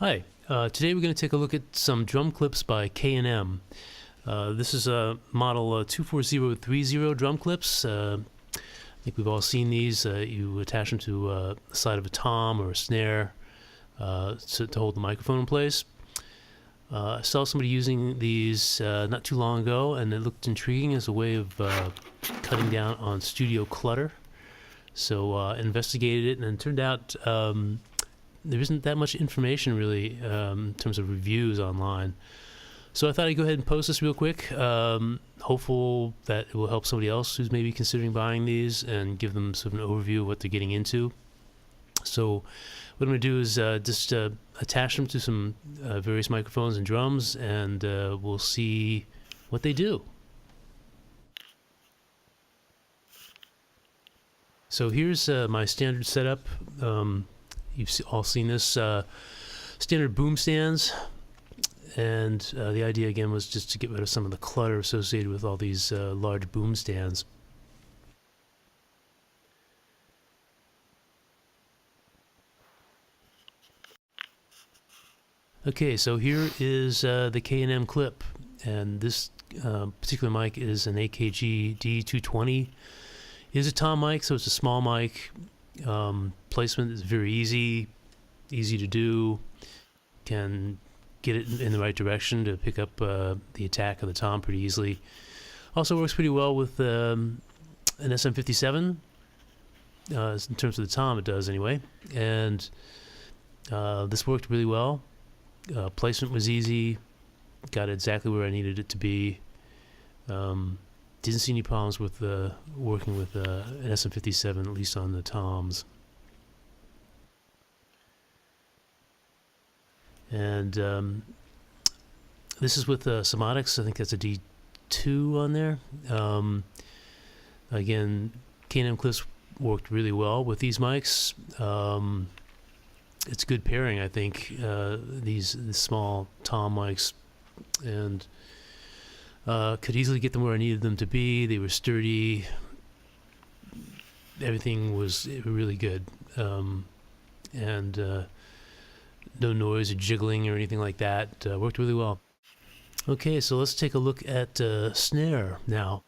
Hi. Today we're going to take a look at some drum clips by K&M. This is a model 24030 drum clips. I think we've all seen these. You attach them to the side of a tom or a snare to hold the microphone in place. I saw somebody using these not too long ago, and it looked intriguing as a way of cutting down on studio clutter. So investigated it, and it turned out there isn't that much information really in terms of reviews online. So I thought I'd go ahead and post this real quick, hopeful that it will help somebody else who's maybe considering buying these and give them sort of an overview of what they're getting into. So what I'm going to do is just attach them to some various microphones and drums, and we'll see what they do. So here's my standard setup. You've all seen this, standard boom stands, and the idea again was just to get rid of some of the clutter associated with all these large boom stands. Okay, so here is the K&M clip, and this particular mic is an AKG D220. It is a tom mic, so it's a small mic. Placement is very easy to do. Can get it in the right direction to pick up the attack of the tom pretty easily. Also works pretty well with an SM57 in terms of the tom. It does anyway, and this worked really well. Placement was easy. Got it exactly where I needed it to be. Didn't see any problems with working with an SM57, at least on the toms. And this is with Somatics. I think that's a D2 on there. Again, K&M clips worked really well with these mics. It's good pairing, I think, these small tom mics, and could easily get them where I needed them to be. They were sturdy. Everything was really good, and no noise or jiggling or anything like that. Worked really well. Okay, so let's take a look at snare now.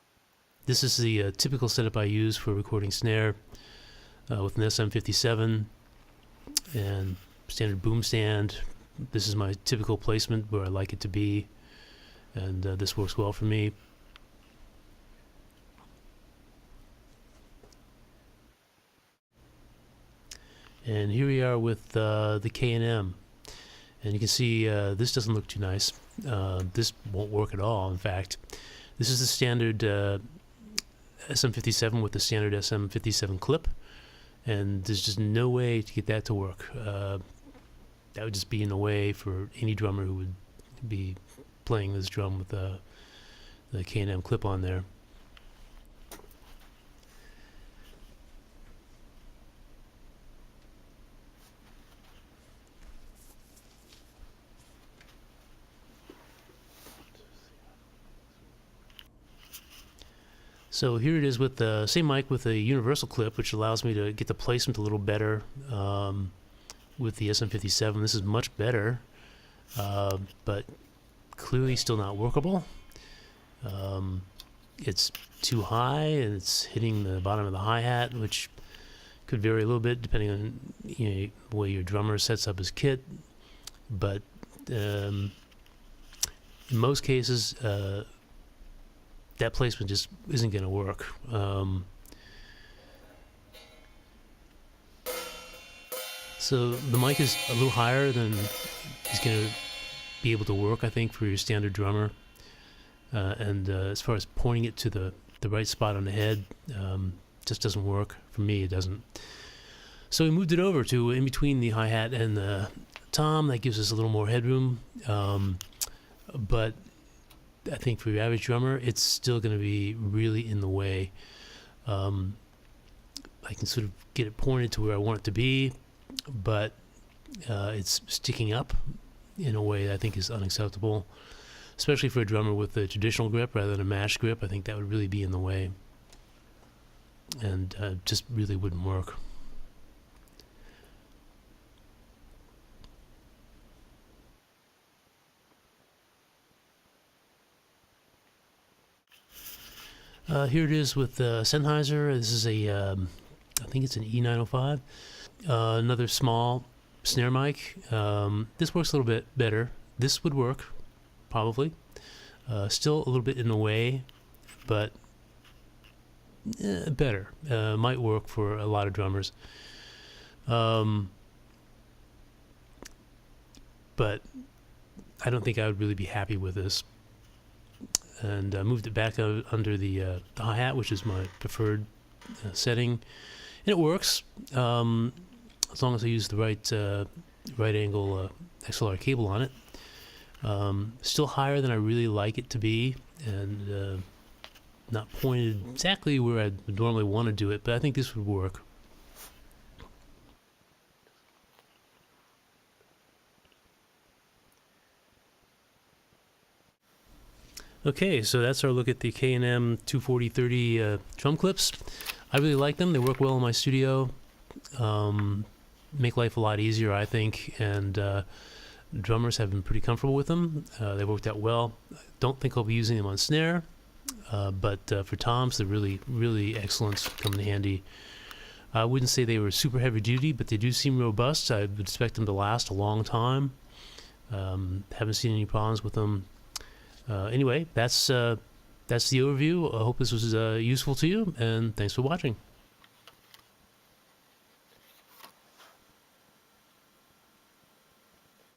This is the typical setup I use for recording snare with an SM57 and standard boom stand. This is my typical placement where I like it to be, and this works well for me. And here we are with the K&M, and you can see this doesn't look too nice. This won't work at all. In fact, this is the standard SM57 with the standard SM57 clip, and there's just no way to get that to work. That would just be in the way for any drummer who would be playing this drum with the K&M clip on there. So here it is with the same mic with a universal clip, which allows me to get the placement a little better with the SM57. This is much better, but clearly still not workable. It's too high, and it's hitting the bottom of the hi-hat, which could vary a little bit depending on the way your drummer sets up his kit. But in most cases, that placement just isn't going to work. So the mic is a little higher than is going to be able to work, I think, for your standard drummer. And as far as pointing it to the right spot on the head, just doesn't work. For me, it doesn't. So we moved it over to in between the hi-hat and the tom. That gives us a little more headroom. But I think for your average drummer, it's still going to be really in the way. I can sort of get it pointed to where I want it to be, but it's sticking up in a way that I think is unacceptable, especially for a drummer with a traditional grip rather than a mash grip. I think that would really be in the way, and just really wouldn't work. Here it is with Sennheiser. This is I think it's an E905. Another small snare mic. This works a little bit better. This would work, probably. Still a little bit in the way, but better. Might work for a lot of drummers. But I don't think I would really be happy with this. And I moved it back under the hi-hat, which is my preferred setting. And it works, as long as I use the right angle XLR cable on it. Still higher than I really like it to be, and not pointed exactly where I'd normally want to do it, but I think this would work. Okay, so that's our look at the K&M 240-30 drum clips. I really like them. They work well in my studio. Make life a lot easier, I think, and drummers have been pretty comfortable with them. They worked out well. I don't think I'll be using them on snare, but for toms, they're really, really excellent. Come in handy. I wouldn't say they were super heavy duty, but they do seem robust. I would expect them to last a long time. Haven't seen any problems with them. Anyway, that's the overview. I hope this was useful to you, and thanks for watching.